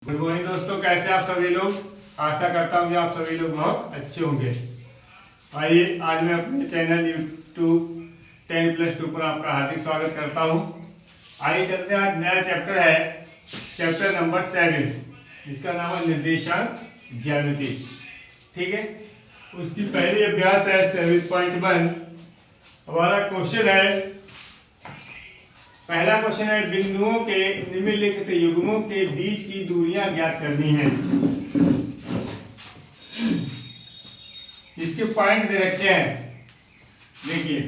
Good morning दोस्तों, कैसे आप सभी लोग। आशा करता हूँ कि आप सभी लोग बहुत अच्छे होंगे। आइए, आज मैं अपने चैनल यूट्यूब 10+2 पर आपका हार्दिक स्वागत करता हूँ। आइए चलते हैं, आज नया चैप्टर है, चैप्टर नंबर 7, जिसका नाम है निर्देशांक ज्यामिति। ठीक है, उसकी पहली अभ्यास है 7.1। हमारा क्वेश्चन है, पहला क्वेश्चन है, बिंदुओं के निम्नलिखित युग्मों के बीच की दूरियां ज्ञात करनी है। इसके पॉइंट दे रखे हैं। देखिए,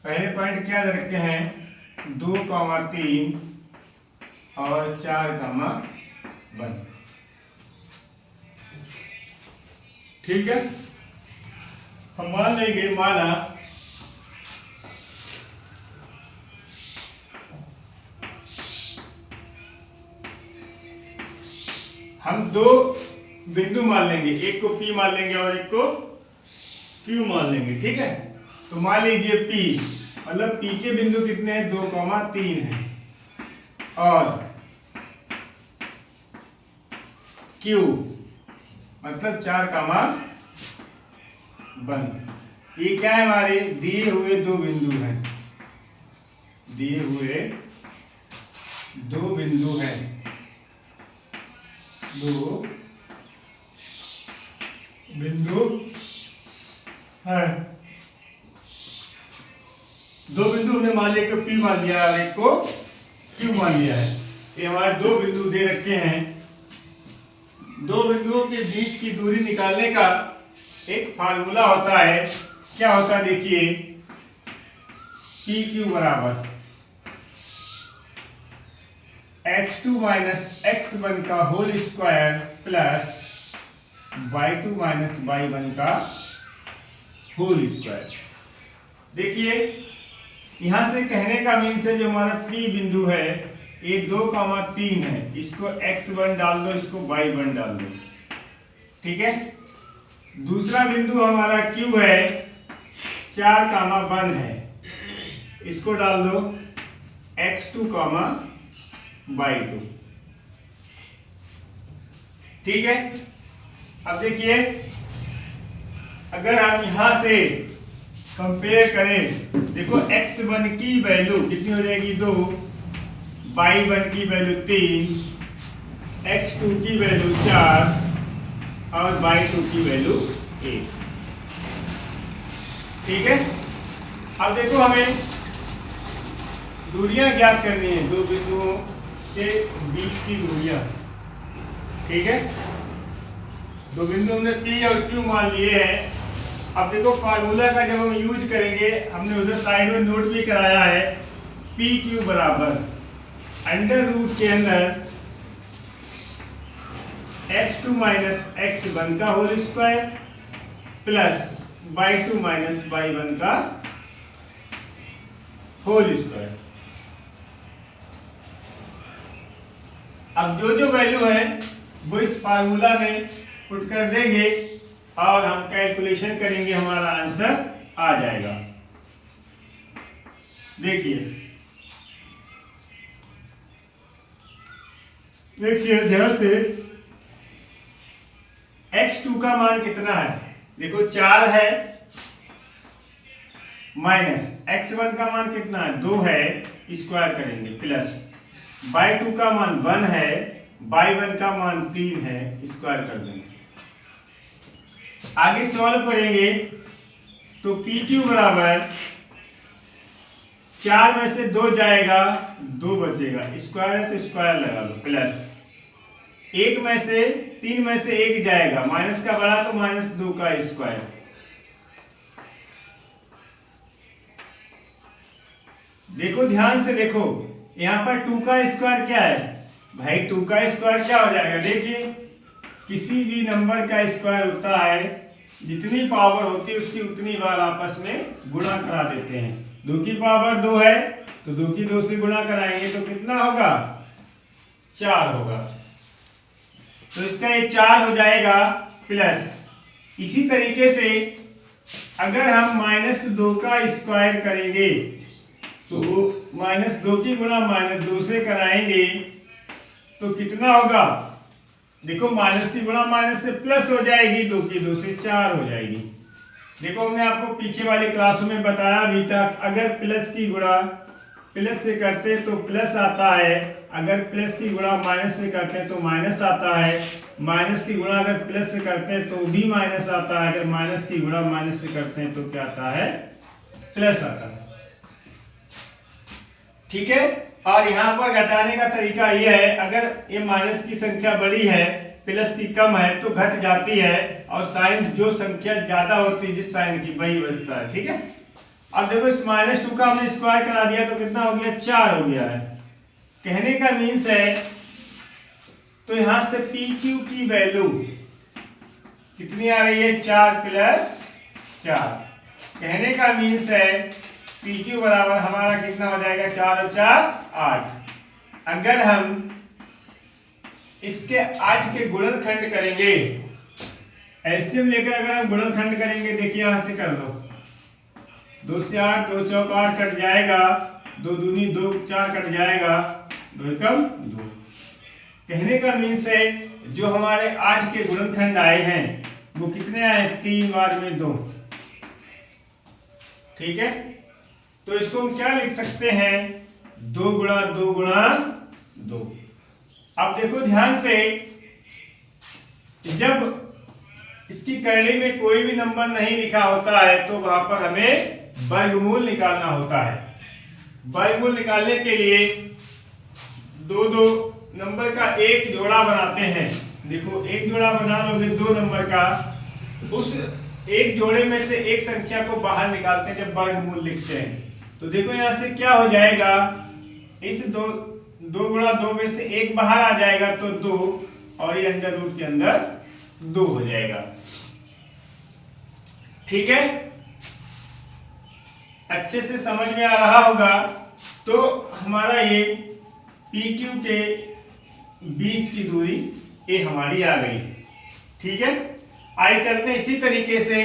पहले पॉइंट क्या दे रखे हैं, 2,3 और 4,1। ठीक है, हम मान लेंगे, माना हम दो बिंदु मान लेंगे, एक को P मान लेंगे और एक को Q मान लेंगे। ठीक है, तो मान लीजिए P, मतलब P के बिंदु कितने हैं, 2,3 है, और Q मतलब 4,1। ये क्या है, हमारे दिए हुए दो बिंदु हैं, दिए हुए दो बिंदु हैं, दो बिंदु है। दो बिंदु हमने मान लिया, एक को P मान लिया और एक को Q मान लिया है। ये हमारे दो बिंदु दे रखे हैं। दो बिंदुओं के बीच की दूरी निकालने का एक फार्मूला होता है। क्या होता है, देखिए, PQ बराबर x2 - x1 का whole square plus y2 - y1 का होल स्क्वायर। देखिए, यहां से कहने का मीन्स है, जो हमारा P बिंदु है, ये 2,3 है, इसको x1 डाल दो, इसको y1 डाल दो। ठीक है, दूसरा बिंदु हमारा Q है, 4,1 है, इसको डाल दो x2, y2। ठीक है, अब देखिए, अगर हम यहां से कंपेयर करें, देखो x1 की वैल्यू कितनी हो जाएगी, 2, y1 की वैल्यू 3, x2 की वैल्यू 4 और y2 की वैल्यू 1। ठीक है, अब देखो, हमें दूरियां ज्ञात करनी है, दो बिंदुओं के बीच की दूरियां। ठीक है, दो बिंदु हमने P और Q मान लिए हैं। अब देखो, फार्मूला का जब हम यूज करेंगे, हमने उधर साइड में नोट भी कराया है, PQ बराबर अंडर रूट के अंदर x2 - x1 का whole square plus y2 - y1 का होल स्क्वायर। अब जो जो वैल्यू है वो इस फार्मूला में पुट कर देंगे और हम कैलकुलेशन करेंगे, हमारा आंसर आ जाएगा। देखिए ध्यान से, x2 का मान कितना है, देखो 4 है, माइनस x1 का मान कितना है, 2 है, स्क्वायर करेंगे, प्लस y2 का मान 1 है, y1 का मान 3 है, स्क्वायर कर देंगे। आगे सॉल्व करेंगे तो PQ बराबर 4 में से 2 जाएगा, 2 बचेगा, स्क्वायर है तो स्क्वायर लगा लो, प्लस 1 में से 3 में से 1 जाएगा, माइनस का बड़ा तो -2 का स्क्वायर। देखो ध्यान से, देखो यहां पर 2 का स्क्वायर क्या है भाई, 2 का स्क्वायर क्या हो जाएगा, देखिए किसी भी नंबर का स्क्वायर होता है, जितनी पावर होती है उसकी उतनी बार आपस में गुणा करा देते हैं। 2 की पावर 2 है तो 2 की 2 से गुणा कराएंगे तो कितना होगा, 4 होगा, तो इसका ये 4 हो जाएगा, प्लस इसी तरीके से अगर हम -2 का स्क्वायर करेंगे तो -2 की गुणा -2 से कराएंगे तो कितना होगा? देखो माइनस की गुणा माइनस से प्लस हो जाएगी, 2 की 2 से 4 हो जाएगी। देखो हमने आपको पीछे वाली क्लासों में बताया अभी तक, अगर प्लस की गुणा प्लस से करते तो प्लस आता है, अगर प्लस की गुणा माइनस से करते हैं तो माइनस आता है, माइनस की गुणा अगर प्लस से करते हैं तो भी माइनस आता है, अगर माइनस की गुणा माइनस से करते हैं तो क्या आता है? प्लस आता है। ठीक है। और यहाँ पर घटाने का तरीका यह है, अगर ये माइनस की संख्या बड़ी है, प्लस की कम है तो घट जाती है, और साइन जो संख्या ज्यादा होती है जिस साइन की वही बचता है। ठीक है। अब देखो इस -2 का हमने स्क्वायर करा दिया तो कितना हो गया? 4 हो गया है। कहने का मीन्स है, तो यहां से पी क्यू की वैल्यू कितनी आ रही है? 4 + 4। कहने का मीन्स है पी क्यू बराबर हमारा कितना हो जाएगा? 4 और 4 8। अगर हम इसके 8 के गुणनखंड करेंगे, एलसीएम लेकर अगर हम गुणनखंड करेंगे, देखिए यहां से कर लो, 2 से 8, 2 चौक 8 कट जाएगा, 2 दूनी 2, 4 कट जाएगा, 2 एकम 2। कहने का मीन्स है जो हमारे 8 के गुणनखंड आए हैं वो कितने आए? 3 बार में 2। ठीक है। तो इसको हम क्या लिख सकते हैं? 2 गुणा 2 गुणा 2। अब देखो ध्यान से, जब इसकी करली में कोई भी नंबर नहीं लिखा होता है तो वहां पर हमें वर्गमूल निकालना होता है। वर्गमूल निकालने के लिए दो नंबर का एक जोड़ा बनाते हैं। देखो एक जोड़ा बना लोगे 2 नंबर का, उस एक जोड़े में से एक संख्या को बाहर निकालते हैं जब वर्गमूल लिखते हैं। तो देखो यहां से क्या हो जाएगा? इस 2 गुणा 2 में से एक बाहर आ जाएगा तो 2, और ये अंडर रूट के अंदर 2 हो जाएगा। ठीक है। अच्छे से समझ में आ रहा होगा। तो हमारा ये पी क्यू के बीच की दूरी ये हमारी आ गई। ठीक है। आइए चलते हैं इसी तरीके से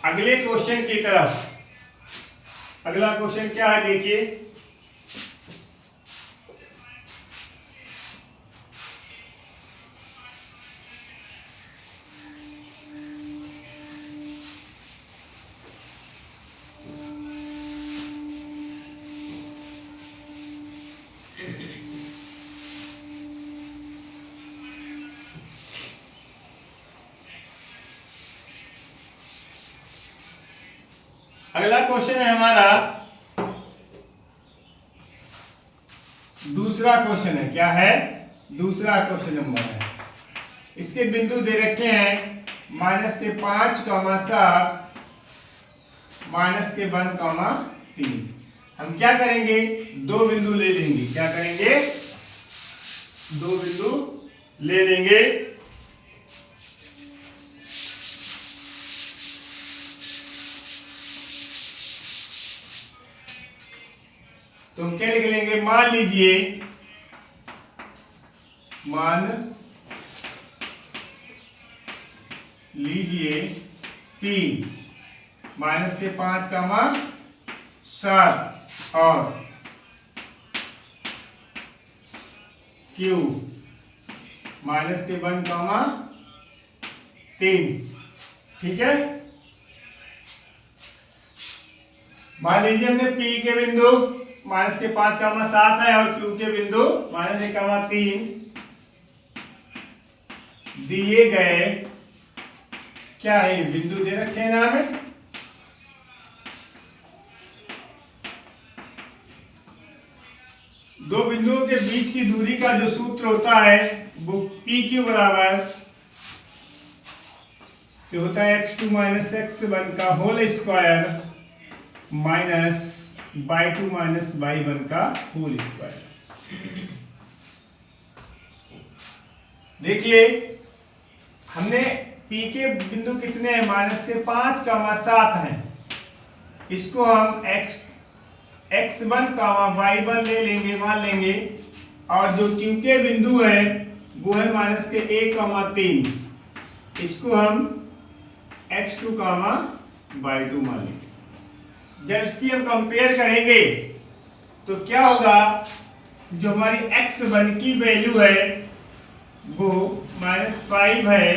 अगले क्वेश्चन की तरफ। अगला क्वेश्चन क्या है देखिए, अगला क्वेश्चन है हमारा दूसरा क्वेश्चन है। क्या है? दूसरा क्वेश्चन नंबर है। इसके बिंदु दे रखे हैं -5, 7, -1, 3। हम क्या करेंगे? 2 बिंदु ले लेंगे। क्या करेंगे? 2 बिंदु ले लेंगे। तो हम क्या लिख लेंगे? मान लीजिए P -5, 7 और Q -1, 3। ठीक है। मान लीजिए हमने P के बिंदु -5, 7 है और Q के बिंदु -1, 3 दिए गए। क्या है? बिंदु दे रखे हैं ना हमें। दो बिंदुओं के बीच की दूरी का जो सूत्र होता है वो पी क्यू बराबर जो होता है x2 - x1 का होल स्क्वायर -y2 - y1 का होल स्क्वायर। देखिए हमने P के बिंदु कितने हैं? -5, 7 हैं। इसको हम x1, y1 ले लेंगे, मान लेंगे। और जो Q के बिंदु है वो है -1, 3। इसको हम x2, y2 मान लेंगे। जब इसकी हम कंपेयर करेंगे तो क्या होगा, जो हमारी x1 की वैल्यू है वो -5 है,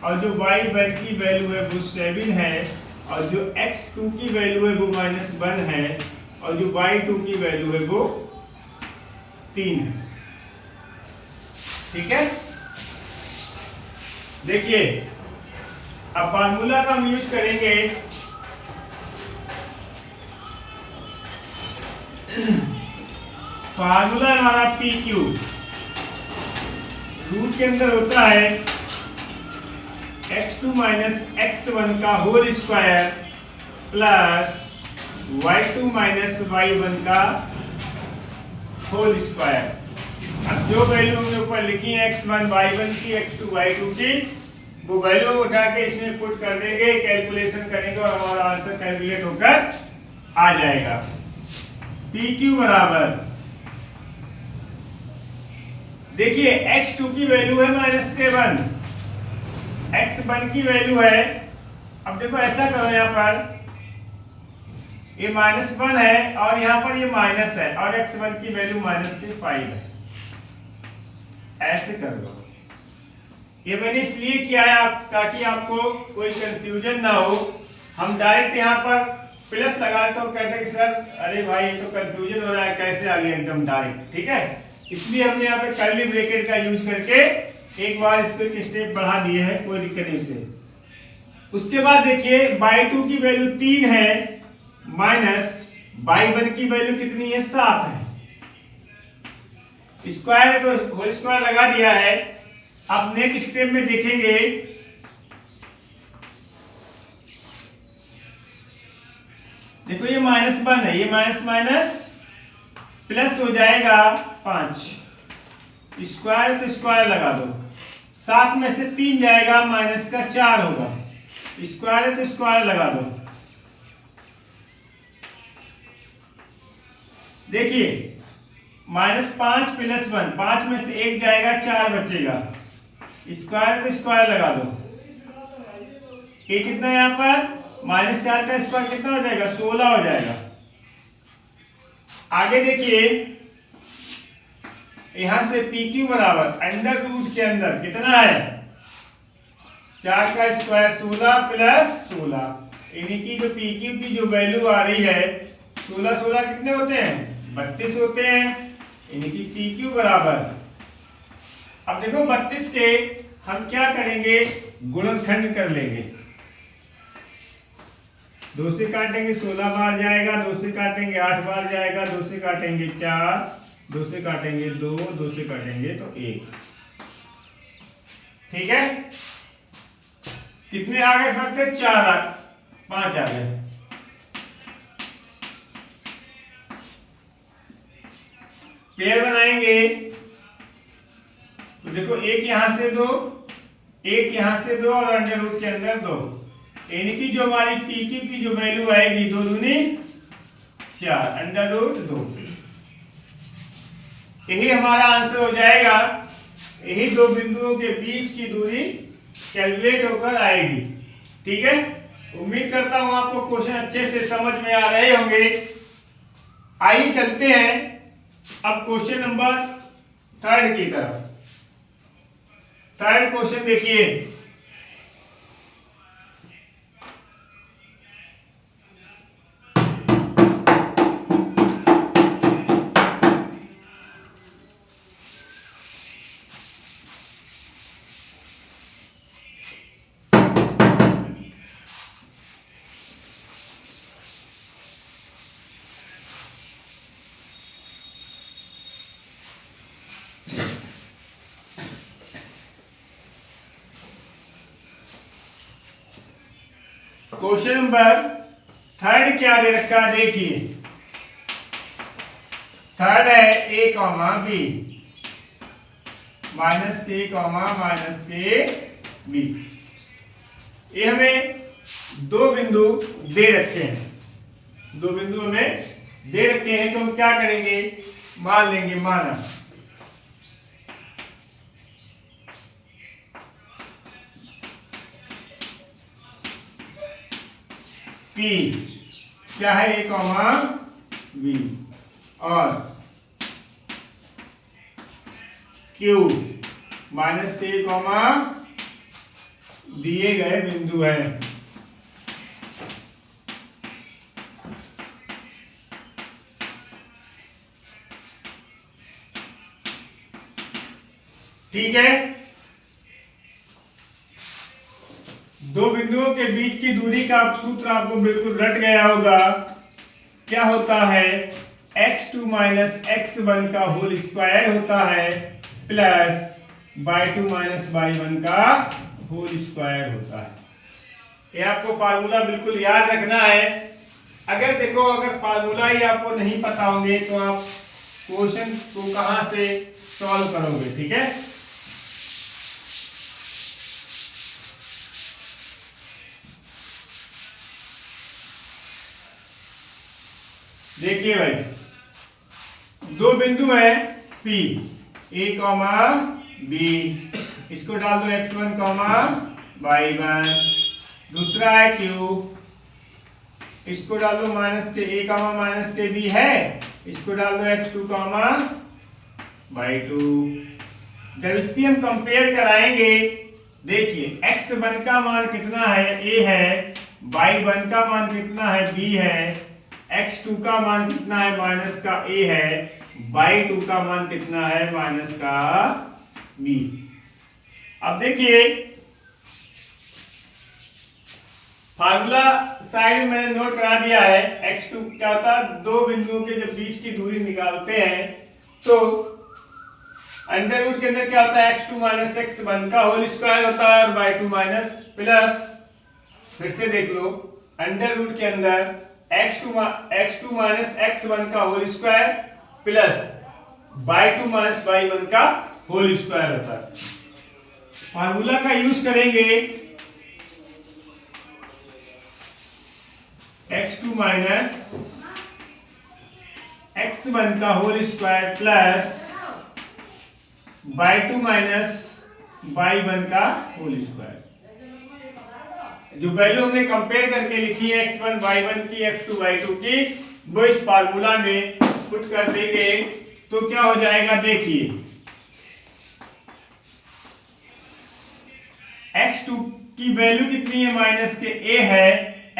और जो y1 की वैल्यू है वो 7 है, और जो x2 की वैल्यू है वो -1 है, और जो y2 की वैल्यू है वो 3 है। ठीक है, देखिए अब फार्मूला का हम यूज करेंगे। फार्मूला हमारा पी क्यू रूट के अंदर होता है x2 माइनस x1 का whole square plus y2 minus y1 का होल स्क्वायर। अब जो वैल्यू हमने ऊपर लिखी है x1 y1 की, x2 y2 की, वो वैल्यू उठा के इसमें पुट कर देंगे, कैलकुलेशन करेंगे और हमारा आंसर कैलकुलेट होकर आ जाएगा। PQ बराबर, देखिए x2 की वैल्यू है -1, x1 की वैल्यू है, अब देखो ऐसा करो, यहाँ पर ये -1 है और यहाँ पर ये माइनस है, और x1 की वैल्यू -5 है। ऐसे कर लो, ये मैंने इसलिए किया है ताकि आपको कोई कंफ्यूजन ना हो। हम डायरेक्ट यहाँ पर प्लस लगा तो कहते हैं कि सर अरे भाई ये तो कंफ्यूजन हो रहा है, कैसे आ गया एकदम डायरेक्ट। ठीक है, इसलिए हमने यहाँ पे कर्ली ब्रैकेट का यूज करके एक बार इसको एक स्टेप बढ़ा दिए है, कोई दिक्कत नहीं उसे। उसके बाद देखिए y2 की वैल्यू 3 है, माइनस y1 की वैल्यू कितनी है, 7 है। स्क्वायर तो होल स्क्वायर लगा दिया है। अब नेक्स्ट स्टेप में देखेंगे, देखो ये -1 है, ये माइनस माइनस प्लस हो जाएगा 5, स्क्वायर तो स्क्वायर लगा दो, 7 में से 3 जाएगा, माइनस का 4 होगा, स्क्वायर तो स्क्वायर लगा दो। देखिए -5 + 1, 5 में से 1 जाएगा, 4 बचेगा, स्क्वायर तो स्क्वायर लगा दो। ये कितना है यहाँ पर, -4 का स्क्वायर कितना हो जाएगा, 16 हो जाएगा। आगे देखिए यहां से PQ बराबर अंडर रूट के अंदर कितना है, 4 का स्क्वायर 16 + 16, यानी कि जो PQ की जो वैल्यू आ रही है 16 16 कितने होते हैं, 32 होते हैं, यानी कि PQ बराबर। अब देखो 32 के हम क्या करेंगे, गुणनखंड कर लेंगे, 2 से काटेंगे 16 बार जाएगा, 2 से काटेंगे 8 बार जाएगा, 2 से काटेंगे 4, 2 से काटेंगे 2, 2 से काटेंगे तो 1। ठीक है, कितने आ गए फैक्टर, 5 आ गए। पेयर बनाएंगे तो देखो एक यहां से 2, एक यहां से 2 और अंडर रूट के अंदर 2, यानी कि जो हमारी PQ की जो वैल्यू आएगी 2 दूनी 4, अंडर रूट 2। यही हमारा आंसर हो जाएगा। यही दो बिंदुओं के बीच की दूरी कैलकुलेट होकर आएगी। ठीक है, उम्मीद करता हूं आपको क्वेश्चन अच्छे से समझ में आ रहे होंगे। आइए चलते हैं अब क्वेश्चन नंबर 3 की तरफ। 3 क्वेश्चन देखिए, क्वेश्चन नंबर 3 क्या दे रखा है, देखिए 3 है a, b -a, -b। ये हमें दो बिंदु दे रखे हैं, दो बिंदु हमें दे रखे हैं, तो हम क्या करेंगे, मान लेंगे, माना P क्या है, a, b। और क्यू माइनस के कॉमा दिए गए बिंदु है। ठीक है, दो बिंदुओं के बीच की दूरी का सूत्र आपको बिल्कुल रट गया होगा। क्या होता है, x2 माइनस x1 का होल स्क्वायर होता है प्लस y2 माइनस y1 का होल स्क्वायर होता है। ये आपको फार्मूला बिल्कुल याद रखना है। अगर देखो, अगर फार्मूला ही आपको नहीं पता होंगे तो आप क्वेश्चन को कहां से सॉल्व करोगे। ठीक है, देखिए भाई, दो बिंदु है P, A कॉमा B, इसको डाल दो x1 कॉमा y1। दूसरा है Q, इसको डाल दो माइनस के A कॉमा माइनस के B है, इसको डाल दो x2 कॉमा y2। जब इसकी हम कंपेयर कराएंगे, देखिए x1 का मान कितना है, A है, y1 का मान कितना है, B है, x2 का मान कितना है, माइनस का a है, y2 का मान कितना है, माइनस का b। अब देखिए, फार्मूला साइड में मैंने नोट करा दिया है। x2 क्या होता है, दो बिंदुओं के जब बीच की दूरी निकालते हैं तो अंडर रूट के अंदर क्या होता है, x2 माइनस x1 का होल स्क्वायर होता है और y2 माइनस प्लस, फिर से देख लो, अंडर रूट के अंदर x2 माइनस x1 का whole square plus y2 minus y1 का होल स्क्वायर होता है। फार्मूला का यूज करेंगे, x2 माइनस x1 का whole square plus y2 minus y1 का होल स्क्वायर। जो वैल्यू हमने कंपेयर करके लिखी है x1 y1 की, x2 y2 की, वो इस फार्मूला में पुट कर देंगे तो क्या हो जाएगा, देखिए x2 की वैल्यू कितनी है, माइनस के a है,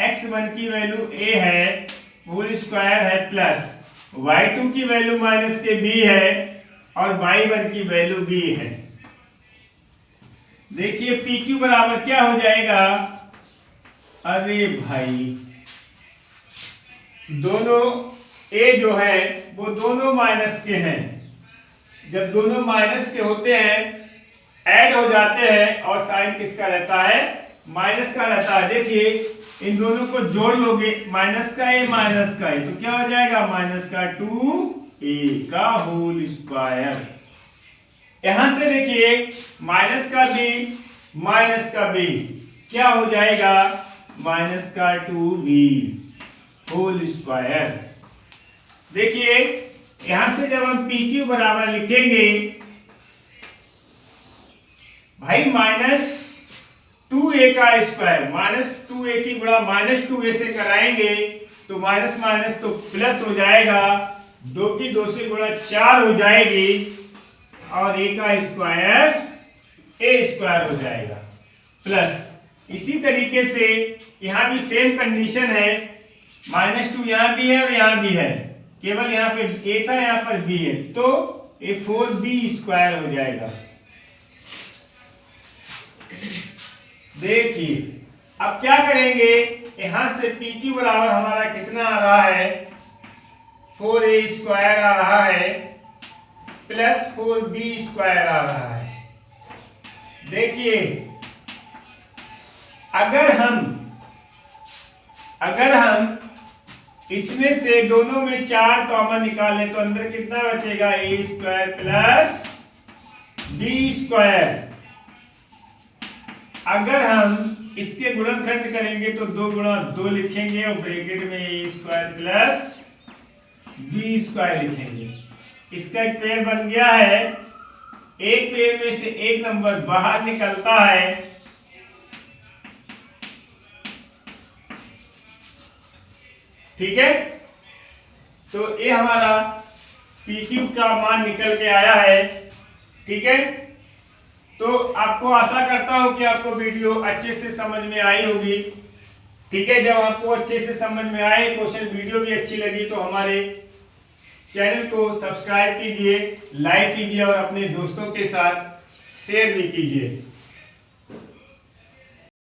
x1 की वैल्यू a है, होल स्क्वायर है, प्लस y2 की वैल्यू माइनस के b है और y1 की वैल्यू b है। देखिए pq बराबर क्या हो जाएगा, अरे भाई दोनों a जो है वो दोनों माइनस के हैं। जब दोनों माइनस के होते हैं, ऐड हो जाते हैं और साइन किसका रहता है, माइनस का रहता है। देखिए इन दोनों को जोड़ लोगे, माइनस का a माइनस का a, तो क्या हो जाएगा, माइनस का 2a का होल स्क्वायर। यहां से देखिए माइनस का b माइनस का b क्या हो जाएगा, माइनस का 2b होल स्क्वायर। देखिए यहां से जब हम PQ बराबर लिखेंगे, भाई माइनस 2a का स्क्वायर, माइनस 2a की गुणा माइनस 2a से कराएंगे तो माइनस माइनस तो प्लस हो जाएगा, 2 की 2 से गुणा 4 हो जाएगी और a का स्क्वायर a स्क्वायर हो जाएगा प्लस। इसी तरीके से यहां भी सेम कंडीशन है, माइनस 2 यहां भी है और यहां भी है, केवल यहां पे a था, यहां पर b है, तो ये 4b स्क्वायर हो जाएगा। देखिए अब क्या करेंगे, यहां से PQ बराबर हमारा कितना आ रहा है, 4a स्क्वायर आ रहा है प्लस 4b स्क्वायर आ रहा है। देखिए अगर हम इसमें से दोनों में 4 कॉमन निकालें तो अंदर कितना बचेगा, a square plus b square. अगर हम इसके गुणनखंड करेंगे तो 2 गुणा 2 लिखेंगे और ब्रैकेट में a square plus b square लिखेंगे। इसका एक पेयर बन गया है, एक पेयर में से एक नंबर बाहर निकलता है, ठीक है। तो ये हमारा PQ का मान निकल के आया है। ठीक है, तो आपको आशा करता हूं कि आपको वीडियो अच्छे से समझ में आई होगी। ठीक है, जब आपको अच्छे से समझ में आए क्वेश्चन, वीडियो भी अच्छी लगी तो हमारे चैनल को सब्सक्राइब कीजिए, लाइक कीजिए और अपने दोस्तों के साथ शेयर भी कीजिए।